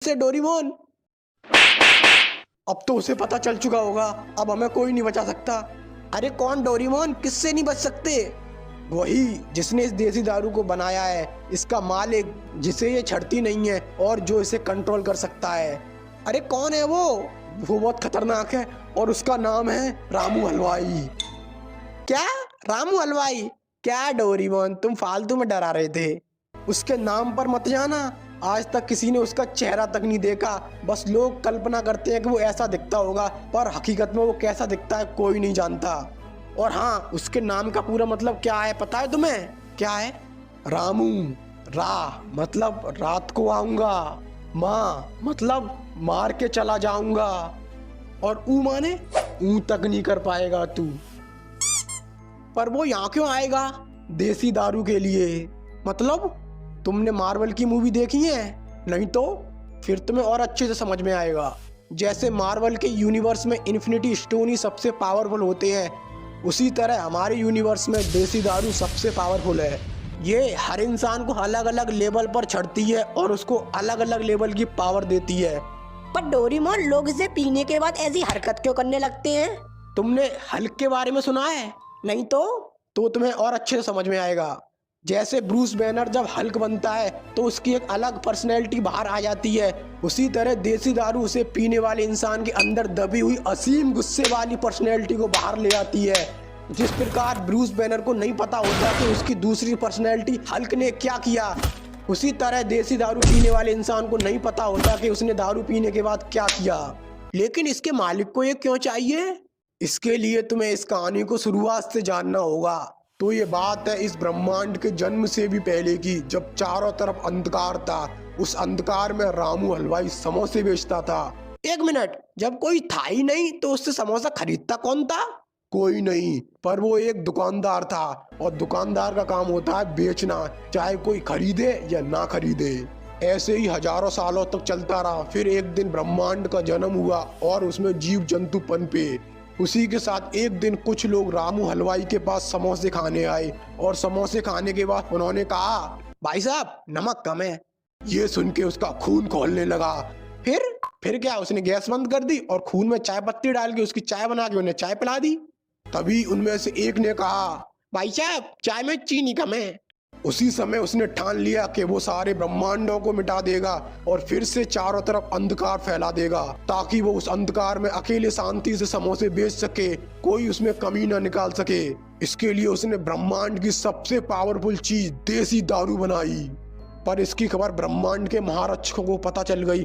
से डोरेमोन। अब तो उसे पता चल चुका होगा, अब हमें कोई नहीं बचा सकता। अरे कौन डोरेमोन, किससे नहीं बच सकते? वही जिसने इस देसी दारू को बनाया है, इसका मालिक जिसे ये छड़ती नहीं है और जो इसे कंट्रोल कर सकता है। अरे कौन है वो बहुत खतरनाक है और उसका नाम है रामू हलवाई। क्या? रामू हलवाई? क्या डोरेमोन, तुम फालतू में डरा रहे थे। उसके नाम पर मत जाना, आज तक किसी ने उसका चेहरा तक नहीं देखा। बस लोग कल्पना करते हैं कि वो ऐसा दिखता होगा, पर हकीकत में वो कैसा दिखता है कोई नहीं जानता। और हाँ, उसके नाम का पूरा मतलब क्या है पता है तुम्हें? क्या है? रामू। रा मतलब रात को आऊंगा, माँ मतलब मार के चला जाऊंगा, और ऊ माने ऊ तक नहीं कर पाएगा तू। पर वो यहाँ क्यों आएगा? देसी दारू के लिए। मतलब तुमने मार्वल की मूवी देखी है? नहीं तो फिर तुम्हें और अच्छे से समझ में आएगा। जैसे मार्वल के यूनिवर्स में इन्फिनिटी स्टोन ही सबसे पावरफुल होते हैं, उसी तरह हमारे यूनिवर्स में देसी दारू सबसे पावरफुल है। ये हर इंसान को अलग अलग लेवल पर चढ़ती है और उसको अलग अलग लेवल की पावर देती है। पर डोरेमोन, लोग इसे पीने के बाद ऐसी हरकत क्यों करने लगते हैं? तुमने हल्क के बारे में सुना है? नहीं तो तुम्हें और अच्छे से समझ में आएगा। जैसे ब्रूस बैनर जब हल्क बनता है तो उसकी एक अलग पर्सनैलिटी बाहर आ जाती है, उसी तरह देसी दारू उसे पीने वाले इंसान के अंदर दबी हुई असीम गुस्से वाली पर्सनैलिटी को बाहर ले आती है। जिस प्रकार ब्रूस बैनर को नहीं पता होता कि उसकी दूसरी पर्सनैलिटी हल्क ने क्या किया, उसी तरह देसी दारू पीने वाले इंसान को नहीं पता होता कि उसने दारू पीने के बाद क्या किया। लेकिन इसके मालिक को ये क्यों चाहिए? इसके लिए तुम्हें इस कहानी को शुरुआत से जानना होगा। तो ये बात है इस ब्रह्मांड के जन्म से भी पहले की, जब चारों तरफ अंधकार था। उस अंधकार में रामू हलवाई समोसे बेचता था। एक मिनट, जब कोई था ही नहीं तो उससे समोसा खरीदता कौन था? कोई नहीं, पर वो एक दुकानदार था, और दुकानदार का काम होता है बेचना, चाहे कोई खरीदे या ना खरीदे। ऐसे ही हजारों सालों तक चलता रहा। फिर एक दिन ब्रह्मांड का जन्म हुआ और उसमें जीव जंतु पनपे। उसी के साथ एक दिन कुछ लोग रामू हलवाई के पास समोसे खाने आए, और समोसे खाने के बाद उन्होंने कहा, भाई साहब नमक कम है। ये सुन के उसका खून खौलने लगा। फिर क्या, उसने गैस बंद कर दी और खून में चाय पत्ती डाल के उसकी चाय बना के उन्हें चाय पिला दी। तभी उनमें से एक ने कहा, भाई साहब चाय में चीनी कम है। उसी समय उसने ठान लिया कि वो सारे ब्रह्मांडों को मिटा देगा और फिर से चारों तरफ अंधकार फैला देगा, ताकि वो उस अंधकार में अकेले शांति से समोसे बेच सके, कोई उसमें कमी ना निकाल सके। इसके लिए उसने ब्रह्मांड की सबसे पावरफुल चीज देसी दारू बनाई। पर इसकी खबर ब्रह्मांड के महारक्षकों को पता चल गई